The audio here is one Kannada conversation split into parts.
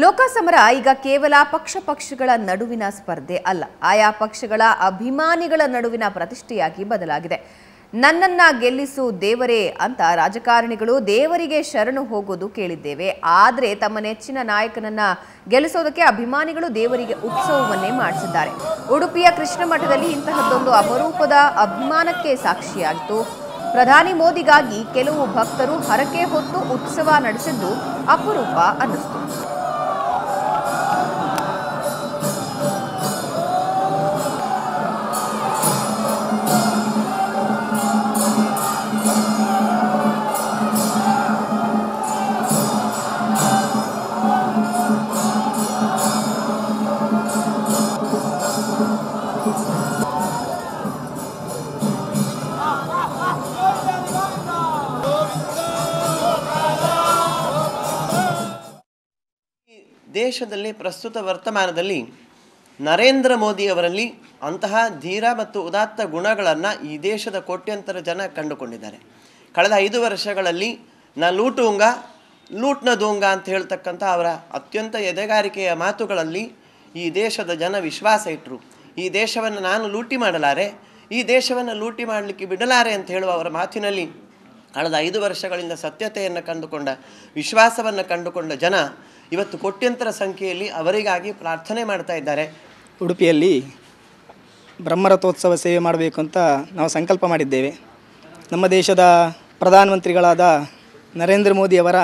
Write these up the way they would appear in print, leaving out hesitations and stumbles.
ಲೋಕಸಮರ ಈಗ ಕೇವಲ ಪಕ್ಷಗಳ ನಡುವಿನ ಸ್ಪರ್ಧೆ ಅಲ್ಲ, ಆಯಾ ಪಕ್ಷಗಳ ಅಭಿಮಾನಿಗಳ ನಡುವಿನ ಪ್ರತಿಷ್ಠೆಯಾಗಿ ಬದಲಾಗಿದೆ. ನನ್ನನ್ನ ಗೆಲ್ಲಿಸು ದೇವರೇ ಅಂತ ರಾಜಕಾರಣಿಗಳು ದೇವರಿಗೆ ಶರಣು ಹೋಗೋದು ಕೇಳಿದ್ದೇವೆ. ಆದರೆ ತಮ್ಮ ನೆಚ್ಚಿನ ನಾಯಕನನ್ನ ಗೆಲ್ಲಿಸೋದಕ್ಕೆ ಅಭಿಮಾನಿಗಳು ದೇವರಿಗೆ ಉತ್ಸವವನ್ನೇ ಮಾಡಿಸಿದ್ದಾರೆ. ಉಡುಪಿಯ ಕೃಷ್ಣ ಮಠದಲ್ಲಿ ಇಂತಹದ್ದೊಂದು ಅಪರೂಪದ ಅಭಿಮಾನಕ್ಕೆ ಸಾಕ್ಷಿಯಾಯಿತು. ಪ್ರಧಾನಿ ಮೋದಿಗಾಗಿ ಕೆಲವು ಭಕ್ತರು ಹರಕೆ ಹೊತ್ತು ಉತ್ಸವ ನಡೆಸಿದ್ದು ಅಪರೂಪ ಅನ್ನಿಸ್ತು. ದೇಶದಲ್ಲಿ ಪ್ರಸ್ತುತ ವರ್ತಮಾನದಲ್ಲಿ ನರೇಂದ್ರ ಮೋದಿಯವರಲ್ಲಿ ಅಂತಹ ಧೀರ ಮತ್ತು ಉದಾತ್ತ ಗುಣಗಳನ್ನು ಈ ದೇಶದ ಕೋಟ್ಯಂತರ ಜನ ಕಂಡುಕೊಂಡಿದ್ದಾರೆ. ಕಳೆದ 5 ವರ್ಷಗಳಲ್ಲಿ ಲೂಟ್ನ ದೂಂಗ ಅಂತ ಹೇಳ್ತಕ್ಕಂಥ ಅವರ ಅತ್ಯಂತ ಎದೆಗಾರಿಕೆಯ ಮಾತುಗಳಲ್ಲಿ ಈ ದೇಶದ ಜನ ವಿಶ್ವಾಸ ಇಟ್ಟರು. ಈ ದೇಶವನ್ನು ನಾನು ಲೂಟಿ ಮಾಡಲಾರೆ, ಈ ದೇಶವನ್ನು ಲೂಟಿ ಮಾಡಲಿಕ್ಕೆ ಬಿಡಲಾರೆ ಅಂತ ಹೇಳುವ ಅವರ ಮಾತಿನಲ್ಲಿ ಕಳೆದ 5 ವರ್ಷಗಳಿಂದ ಸತ್ಯತೆಯನ್ನು ಕಂಡುಕೊಂಡ, ವಿಶ್ವಾಸವನ್ನು ಕಂಡುಕೊಂಡ ಜನ ಇವತ್ತು ಕೋಟ್ಯಂತರ ಸಂಖ್ಯೆಯಲ್ಲಿ ಅವರಿಗಾಗಿ ಪ್ರಾರ್ಥನೆ ಮಾಡ್ತಾ ಇದ್ದಾರೆ. ಉಡುಪಿಯಲ್ಲಿ ಬ್ರಹ್ಮರಥೋತ್ಸವ ಸೇವೆ ಮಾಡಬೇಕು ಅಂತ ನಾವು ಸಂಕಲ್ಪ ಮಾಡಿದ್ದೇವೆ. ನಮ್ಮ ದೇಶದ ಪ್ರಧಾನಮಂತ್ರಿಗಳಾದ ನರೇಂದ್ರ ಮೋದಿಯವರ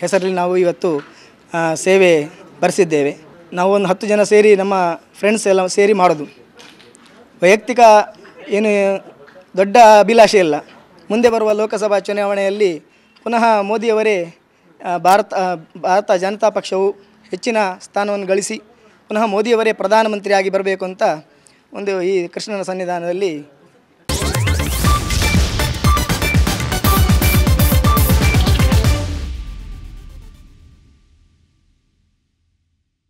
ಹೆಸರಲ್ಲಿ ನಾವು ಇವತ್ತು ಸೇವೆ ಬರೆಸಿದ್ದೇವೆ. ನಾವು ಒಂದು 10 ಜನ ಸೇರಿ, ನಮ್ಮ ಫ್ರೆಂಡ್ಸ್ ಎಲ್ಲ ಸೇರಿ ಮಾಡೋದು. ವೈಯಕ್ತಿಕ ಏನು ದೊಡ್ಡ ಅಭಿಲಾಷೆ ಇಲ್ಲ. ಮುಂದೆ ಬರುವ ಲೋಕಸಭಾ ಚುನಾವಣೆಯಲ್ಲಿ ಪುನಃ ಮೋದಿಯವರೇ ಭಾರತ ಜನತಾ ಪಕ್ಷವು ಹೆಚ್ಚಿನ ಸ್ಥಾನವನ್ನು ಗಳಿಸಿ ಪುನಃ ಮೋದಿಯವರೇ ಪ್ರಧಾನಮಂತ್ರಿಯಾಗಿ ಬರಬೇಕು ಅಂತ ಈ ಕೃಷ್ಣನ ಸನ್ನಿಧಾನದಲ್ಲಿ